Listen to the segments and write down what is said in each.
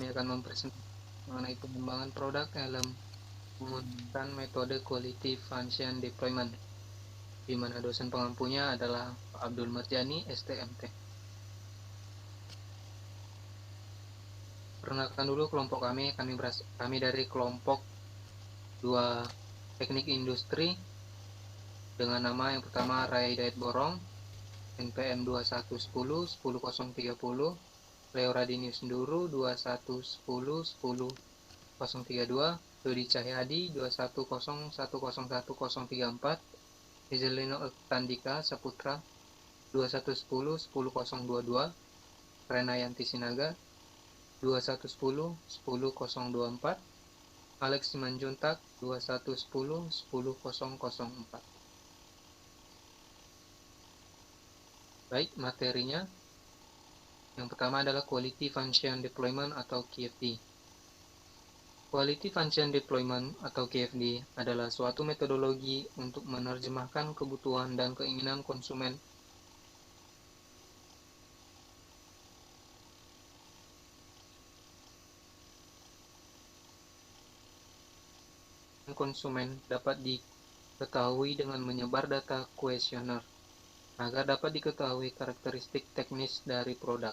kami akan mempresentasikan mengenai pengembangan produk helm menggunakan metode Quality Function Deployment, di mana dosen pengampunya adalah Pak Abdul Marjani, STMT. Perkenalkan dulu kelompok kami dari kelompok 2 teknik industri dengan nama yang pertama Ray Dayat Borong, NPM 2110 10030, Leo Radinius Nduru 2110 10032, Dodi Cahyadi 21010134, Izelino Tandika Saputra 2110 10022, Renayanti Sinaga 2110 10024, Alex Simanjuntak 2110 10004. Baik, materinya yang pertama adalah Quality Function Deployment atau QFD. Quality Function Deployment atau QFD adalah suatu metodologi untuk menerjemahkan kebutuhan dan keinginan konsumen dapat diketahui dengan menyebar data kuesioner agar dapat diketahui karakteristik teknis dari produk,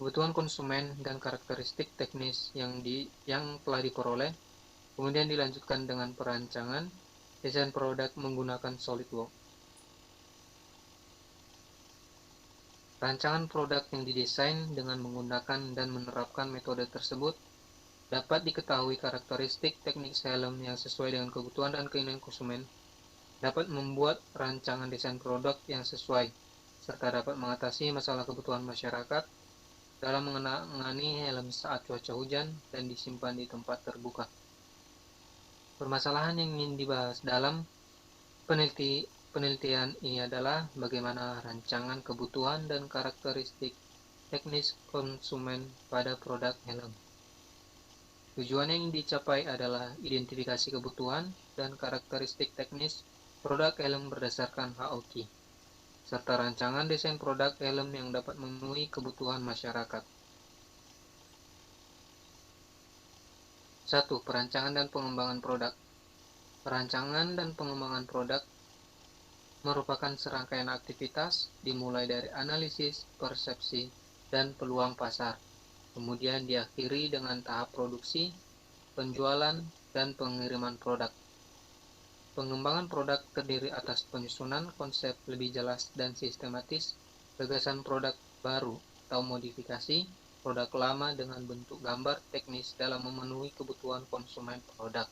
kebutuhan konsumen, dan karakteristik teknis yang telah diperoleh, kemudian dilanjutkan dengan perancangan desain produk menggunakan SolidWorks. Rancangan produk yang didesain dengan menggunakan dan menerapkan metode tersebut dapat diketahui karakteristik teknis helm yang sesuai dengan kebutuhan dan keinginan konsumen, dapat membuat rancangan desain produk yang sesuai, serta dapat mengatasi masalah kebutuhan masyarakat dalam mengenai helm saat cuaca hujan dan disimpan di tempat terbuka. Permasalahan yang ingin dibahas dalam penelitian ini adalah bagaimana rancangan kebutuhan dan karakteristik teknis konsumen pada produk helm. Tujuan yang ingin dicapai adalah identifikasi kebutuhan dan karakteristik teknis produk helm berdasarkan HOQ, serta rancangan desain produk helm yang dapat memenuhi kebutuhan masyarakat. 1. Perancangan dan pengembangan produk. Perancangan dan pengembangan produk merupakan serangkaian aktivitas dimulai dari analisis, persepsi, dan peluang pasar, kemudian diakhiri dengan tahap produksi, penjualan, dan pengiriman produk. Pengembangan produk terdiri atas penyusunan konsep lebih jelas dan sistematis, gagasan produk baru atau modifikasi produk lama dengan bentuk gambar teknis dalam memenuhi kebutuhan konsumen produk,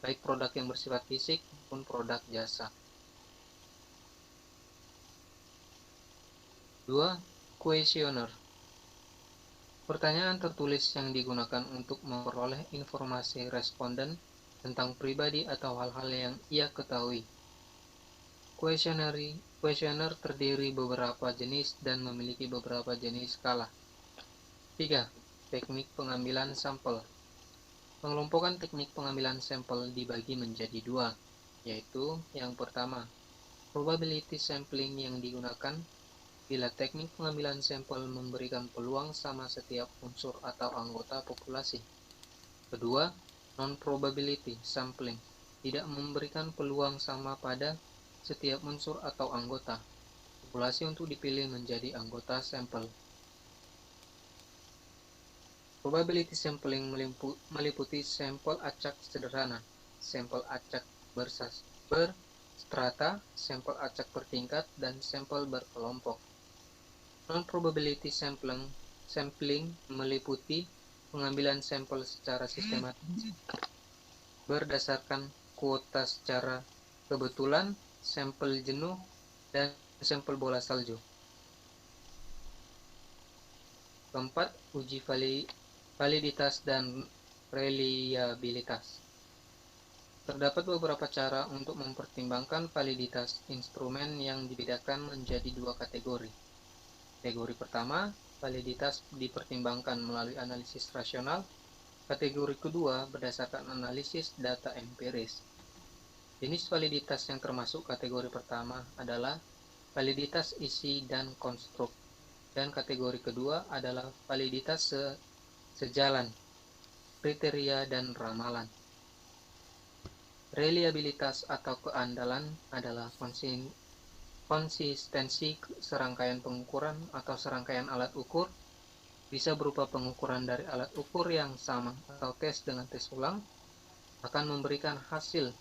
baik produk yang bersifat fisik maupun produk jasa. 2. Kuesioner. Pertanyaan tertulis yang digunakan untuk memperoleh informasi responden tentang pribadi atau hal-hal yang ia ketahui. Kuesioner terdiri beberapa jenis dan memiliki beberapa jenis skala. 3. Teknik pengambilan sampel. Pengelompokan teknik pengambilan sampel dibagi menjadi 2, yaitu yang pertama, probability sampling yang digunakan bila teknik pengambilan sampel memberikan peluang sama setiap unsur atau anggota populasi. Kedua, non-probability sampling tidak memberikan peluang sama pada setiap unsur atau anggota populasi untuk dipilih menjadi anggota sampel. Probability sampling meliputi sampel acak sederhana, sampel acak berstrata, sampel acak bertingkat, dan sampel berkelompok. Non-probability sampling meliputi pengambilan sampel secara sistematis berdasarkan kuota secara kebetulan, sampel jenuh, dan sampel bola salju. Keempat, uji validitas dan reliabilitas. Terdapat beberapa cara untuk mempertimbangkan validitas instrumen yang dibedakan menjadi 2 kategori. Kategori pertama, validitas dipertimbangkan melalui analisis rasional. Kategori kedua, berdasarkan analisis data empiris. Jenis validitas yang termasuk kategori pertama adalah validitas isi dan konstruk, dan kategori kedua adalah validitas sejalan, kriteria dan ramalan. Reliabilitas atau keandalan adalah konsistensi serangkaian pengukuran atau serangkaian alat ukur, bisa berupa pengukuran dari alat ukur yang sama atau tes dengan tes ulang, akan memberikan hasil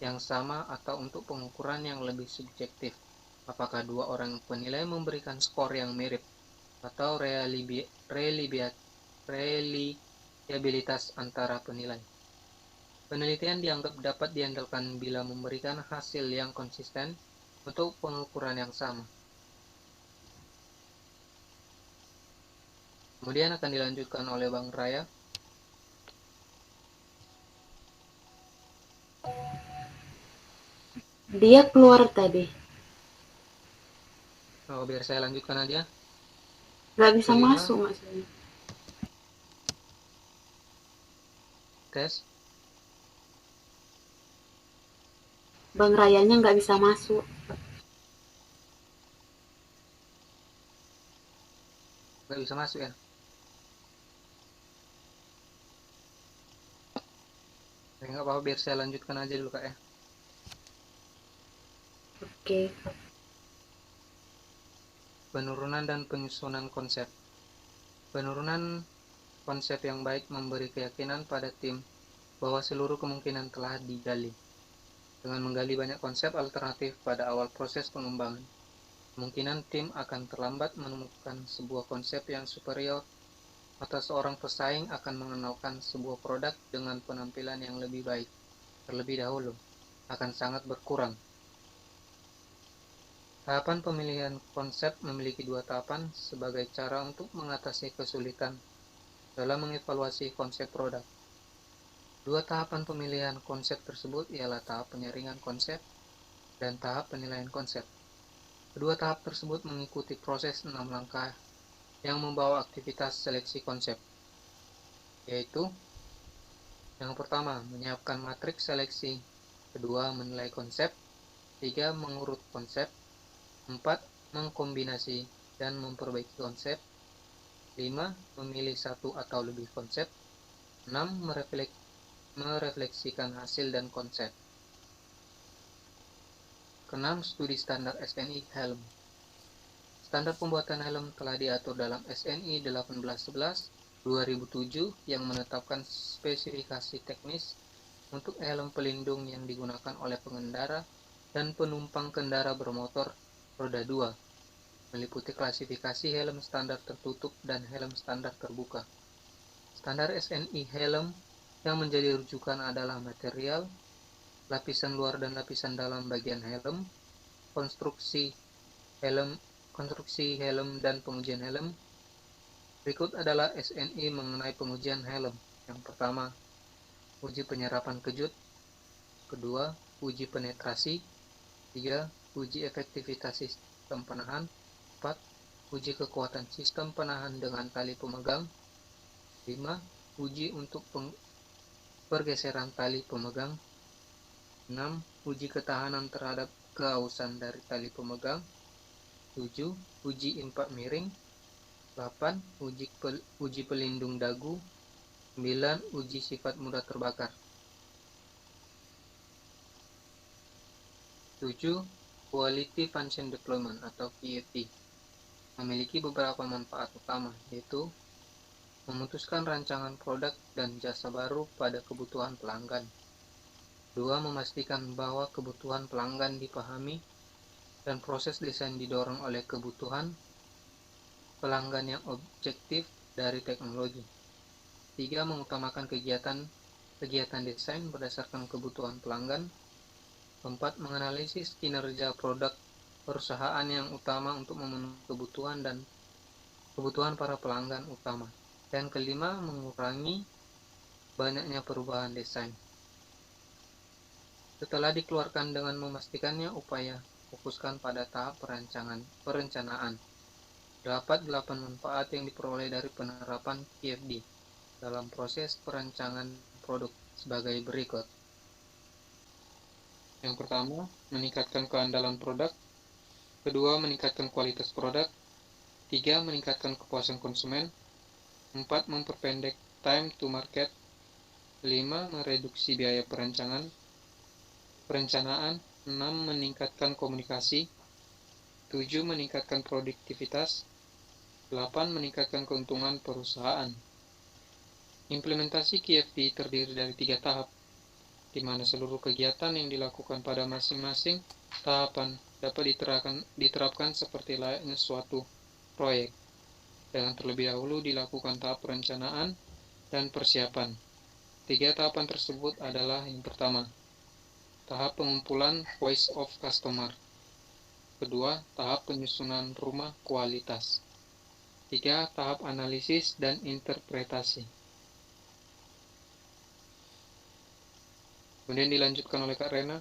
yang sama atau untuk pengukuran yang lebih subjektif. Apakah dua orang penilai memberikan skor yang mirip atau reliabilitas antara penilai. Penelitian dianggap dapat diandalkan bila memberikan hasil yang konsisten untuk pengukuran yang sama. Kemudian akan dilanjutkan oleh Bang Raya. Dia keluar tadi. Oh, biar saya lanjutkan aja. Nggak bisa Kelima, masuk maksudnya. tes. Bang Rayanya nggak bisa masuk. Nggak bisa masuk ya. Nggak apa-apa, biar saya lanjutkan aja dulu Kak ya. Oke. Penurunan dan penyusunan konsep. Penurunan konsep yang baik memberi keyakinan pada tim bahwa seluruh kemungkinan telah digali. Dengan menggali banyak konsep alternatif pada awal proses pengembangan, kemungkinan tim akan terlambat menemukan sebuah konsep yang superior atau seorang pesaing akan mengenalkan sebuah produk dengan penampilan yang lebih baik terlebih dahulu akan sangat berkurang. Tahapan pemilihan konsep memiliki dua tahapan sebagai cara untuk mengatasi kesulitan dalam mengevaluasi konsep produk. Dua tahapan pemilihan konsep tersebut ialah tahap penyaringan konsep dan tahap penilaian konsep. Kedua tahap tersebut mengikuti proses 6 langkah yang membawa aktivitas seleksi konsep, yaitu yang pertama, menyiapkan matriks seleksi, kedua, menilai konsep, tiga, mengurut konsep, 4. Mengkombinasi dan memperbaiki konsep, 5. Memilih satu atau lebih konsep, 6. Merefleksikan hasil dan konsep. Keenam, studi standar SNI Helm. Standar pembuatan helm telah diatur dalam SNI 1811/2007 yang menetapkan spesifikasi teknis untuk helm pelindung yang digunakan oleh pengendara dan penumpang kendara bermotor roda 2, meliputi klasifikasi helm standar tertutup dan helm standar terbuka. Standar SNI helm yang menjadi rujukan adalah material, lapisan luar dan lapisan dalam bagian helm, konstruksi helm dan pengujian helm. Berikut adalah SNI mengenai pengujian helm. Yang pertama, uji penyerapan kejut. Kedua, uji penetrasi. Tiga, uji efektivitas sistem penahan. 4. Uji kekuatan sistem penahan dengan tali pemegang. 5. Uji untuk pergeseran tali pemegang. 6. Uji ketahanan terhadap keausan dari tali pemegang. 7. Uji impak miring. 8. Uji pelindung dagu. 9. Uji sifat mudah terbakar. 7. Quality Function Deployment atau QFD memiliki beberapa manfaat utama, yaitu memutuskan rancangan produk dan jasa baru pada kebutuhan pelanggan. 2. Memastikan bahwa kebutuhan pelanggan dipahami dan proses desain didorong oleh kebutuhan pelanggan yang objektif dari teknologi. 3. Mengutamakan kegiatan desain berdasarkan kebutuhan pelanggan. 4. Menganalisis kinerja produk perusahaan yang utama untuk memenuhi kebutuhan para pelanggan utama. Dan kelima, mengurangi banyaknya perubahan desain. Setelah dikeluarkan dengan memastikannya, upaya fokuskan pada tahap perencanaan. Dapat 8 manfaat yang diperoleh dari penerapan QFD dalam proses perancangan produk sebagai berikut. Yang pertama, meningkatkan keandalan produk. Kedua, meningkatkan kualitas produk. 3. Meningkatkan kepuasan konsumen. 4. Memperpendek time to market. 5. Mereduksi biaya perencanaan. 6. Meningkatkan komunikasi. 7. Meningkatkan produktivitas. 8. Meningkatkan keuntungan perusahaan. Implementasi QFD terdiri dari 3 tahap, di mana seluruh kegiatan yang dilakukan pada masing-masing tahapan dapat diterapkan seperti layaknya suatu proyek, dengan terlebih dahulu dilakukan tahap perencanaan dan persiapan. 3 tahapan tersebut adalah: yang pertama, tahap pengumpulan voice of customer. Kedua, tahap penyusunan rumah kualitas. 3. Tahap analisis dan interpretasi. Kemudian dilanjutkan oleh Kak Rena.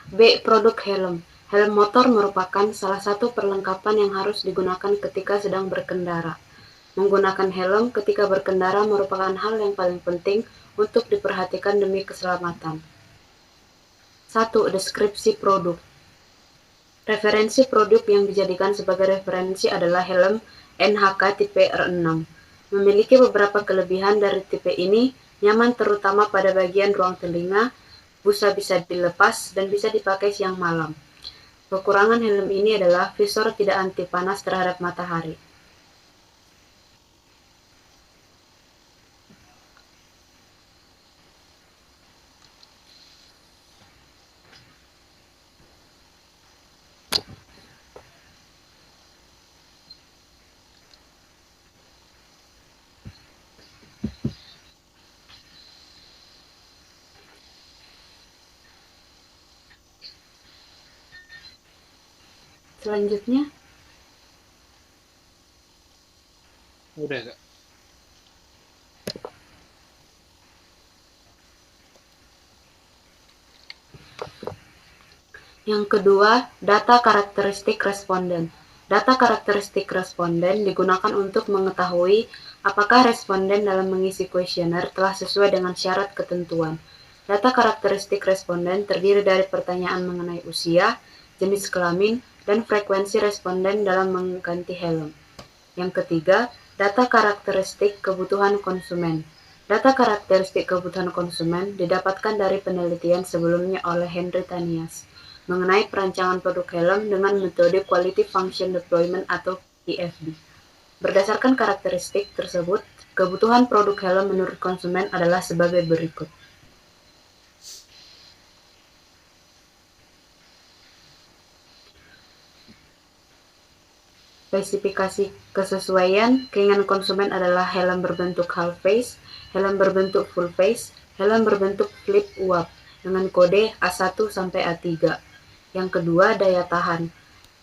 B. Produk helm. Helm motor merupakan salah satu perlengkapan yang harus digunakan ketika sedang berkendara. Menggunakan helm ketika berkendara merupakan hal yang paling penting untuk diperhatikan demi keselamatan. 1. Deskripsi produk. Referensi produk yang dijadikan sebagai referensi adalah helm NHK tipe R6. Memiliki beberapa kelebihan dari tipe ini, nyaman terutama pada bagian ruang telinga, busa bisa dilepas dan bisa dipakai siang malam. Kekurangan helm ini adalah visor tidak anti panas terhadap matahari. Selanjutnya, Udah, Kak. yang kedua, data karakteristik responden. Data karakteristik responden digunakan untuk mengetahui apakah responden dalam mengisi kuesioner telah sesuai dengan syarat ketentuan. Data karakteristik responden terdiri dari pertanyaan mengenai usia, jenis kelamin, dan frekuensi responden dalam mengganti helm. Yang ketiga, data karakteristik kebutuhan konsumen. Data karakteristik kebutuhan konsumen didapatkan dari penelitian sebelumnya oleh Henry Tanias mengenai perancangan produk helm dengan metode Quality Function Deployment atau QFD. Berdasarkan karakteristik tersebut, kebutuhan produk helm menurut konsumen adalah sebagai berikut. Spesifikasi kesesuaian keinginan konsumen adalah helm berbentuk half face, helm berbentuk full face, helm berbentuk flip uap dengan kode A1 sampai A3. Yang kedua, daya tahan.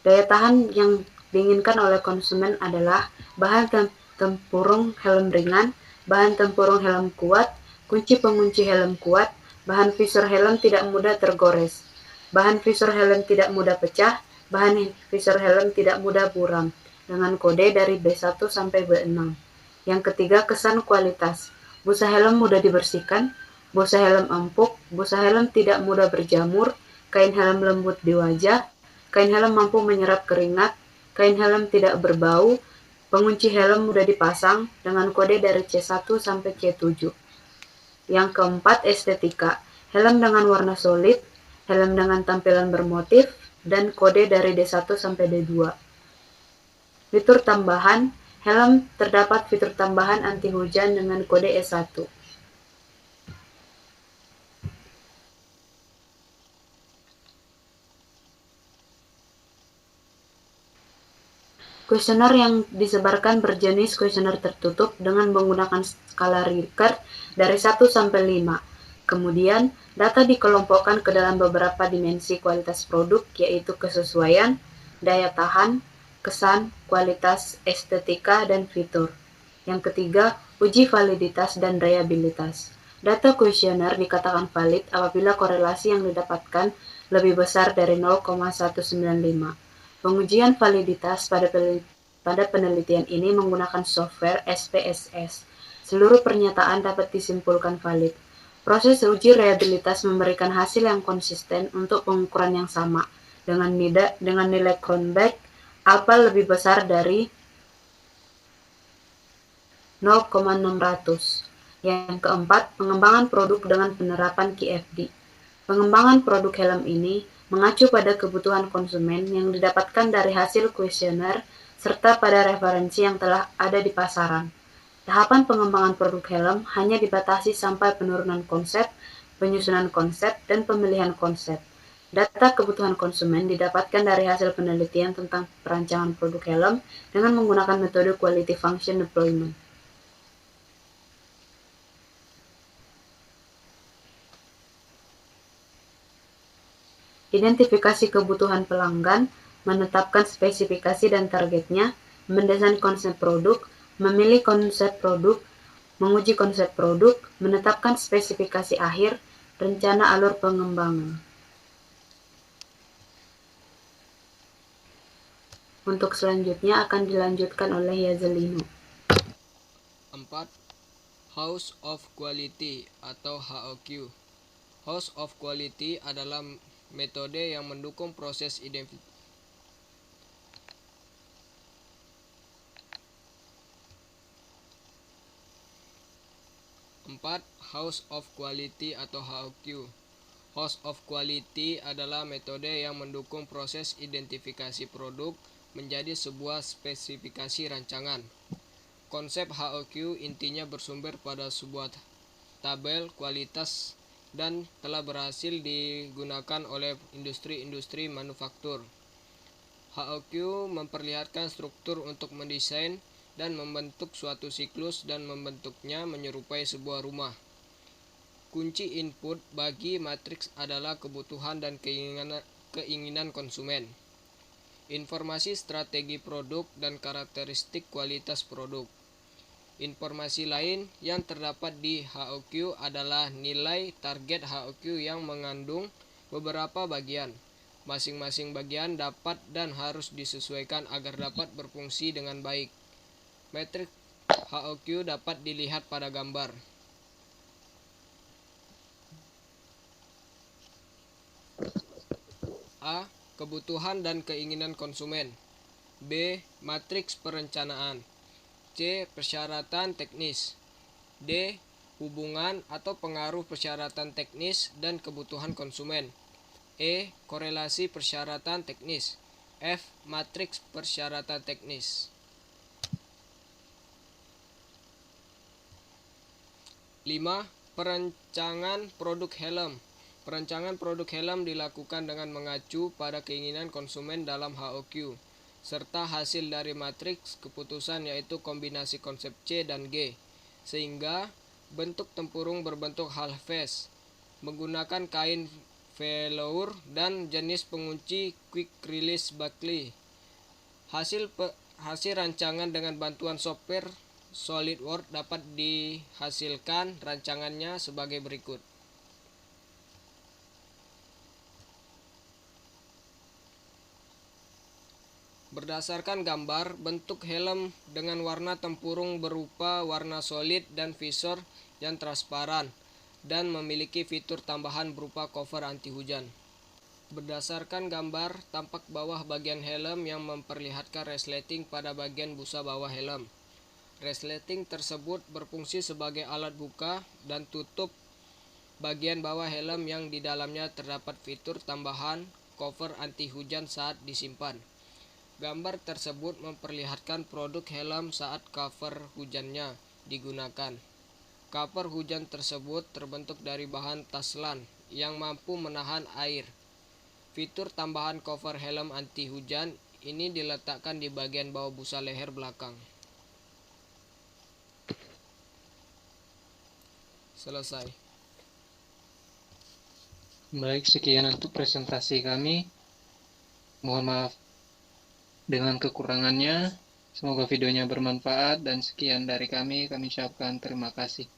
Daya tahan yang diinginkan oleh konsumen adalah bahan tempurung helm ringan, bahan tempurung helm kuat, kunci pengunci helm kuat, bahan visor helm tidak mudah tergores, bahan visor helm tidak mudah pecah, bahan visor helm tidak mudah buram, dengan kode dari B1 sampai B6. Yang ketiga, kesan kualitas. Busa helm mudah dibersihkan, busa helm empuk, busa helm tidak mudah berjamur, kain helm lembut di wajah, kain helm mampu menyerap keringat, kain helm tidak berbau, pengunci helm mudah dipasang dengan kode dari C1 sampai C7. Yang keempat, estetika. Helm dengan warna solid, helm dengan tampilan bermotif, dan kode dari D1 sampai D2. Fitur tambahan, helm terdapat fitur tambahan anti hujan dengan kode E1. Kuesioner yang disebarkan berjenis kuesioner tertutup dengan menggunakan skala Likert dari 1 sampai 5. Kemudian, data dikelompokkan ke dalam beberapa dimensi kualitas produk, yaitu kesesuaian, daya tahan, kesan, kualitas, estetika, dan fitur. Yang ketiga, uji validitas dan reliabilitas. Data kuesioner dikatakan valid apabila korelasi yang didapatkan lebih besar dari 0,195. Pengujian validitas pada penelitian ini menggunakan software SPSS. Seluruh pernyataan dapat disimpulkan valid. Proses uji reliabilitas memberikan hasil yang konsisten untuk pengukuran yang sama, dengan nilai Kronberg alpha lebih besar dari 0,600. Yang keempat, pengembangan produk dengan penerapan QFD. Pengembangan produk helm ini mengacu pada kebutuhan konsumen yang didapatkan dari hasil kuesioner serta pada referensi yang telah ada di pasaran. Tahapan pengembangan produk helm hanya dibatasi sampai penurunan konsep, penyusunan konsep, dan pemilihan konsep. Data kebutuhan konsumen didapatkan dari hasil penelitian tentang perancangan produk helm dengan menggunakan metode Quality Function Deployment. Identifikasi kebutuhan pelanggan, menetapkan spesifikasi dan targetnya, mendesain konsep produk, memilih konsep produk, menguji konsep produk, menetapkan spesifikasi akhir, rencana alur pengembangan. Untuk selanjutnya akan dilanjutkan oleh Yazelino. 4. House of Quality atau HOQ. House of Quality adalah metode yang mendukung proses House of Quality atau HOQ. House of Quality adalah metode yang mendukung proses identifikasi produk menjadi sebuah spesifikasi rancangan. Konsep HOQ intinya bersumber pada sebuah tabel kualitas dan telah berhasil digunakan oleh industri-industri manufaktur. HOQ memperlihatkan struktur untuk mendesain dan membentuk suatu siklus dan membentuknya menyerupai sebuah rumah. Kunci input bagi matriks adalah kebutuhan dan keinginan konsumen. Informasi strategi produk dan karakteristik kualitas produk. Informasi lain yang terdapat di HOQ adalah nilai target HOQ yang mengandung beberapa bagian. Masing-masing bagian dapat dan harus disesuaikan agar dapat berfungsi dengan baik. Metrik HOQ dapat dilihat pada gambar. A. Kebutuhan dan keinginan konsumen. B. Matriks perencanaan. C. Persyaratan teknis. D. Hubungan atau pengaruh persyaratan teknis dan kebutuhan konsumen. E. Korelasi persyaratan teknis. F. Matriks persyaratan teknis. 5. Perancangan produk helm. Perancangan produk helm dilakukan dengan mengacu pada keinginan konsumen dalam HOQ serta hasil dari matriks keputusan yaitu kombinasi konsep C dan G, sehingga bentuk tempurung berbentuk half-face menggunakan kain velour dan jenis pengunci quick release buckle. Hasil rancangan dengan bantuan software SolidWorks dapat dihasilkan rancangannya sebagai berikut. Berdasarkan gambar, bentuk helm dengan warna tempurung berupa warna solid dan visor yang transparan dan memiliki fitur tambahan berupa cover anti hujan. Berdasarkan gambar, tampak bawah bagian helm yang memperlihatkan resleting pada bagian busa bawah helm. Resleting tersebut berfungsi sebagai alat buka dan tutup bagian bawah helm yang di dalamnya terdapat fitur tambahan cover anti hujan saat disimpan. Gambar tersebut memperlihatkan produk helm saat cover hujannya digunakan. Cover hujan tersebut terbentuk dari bahan taslan yang mampu menahan air. Fitur tambahan cover helm anti hujan ini diletakkan di bagian bawah busa leher belakang. Selesai. Baik, sekian untuk presentasi kami. Mohon maaf dengan kekurangannya. Semoga videonya bermanfaat dan sekian dari kami ucapkan terima kasih.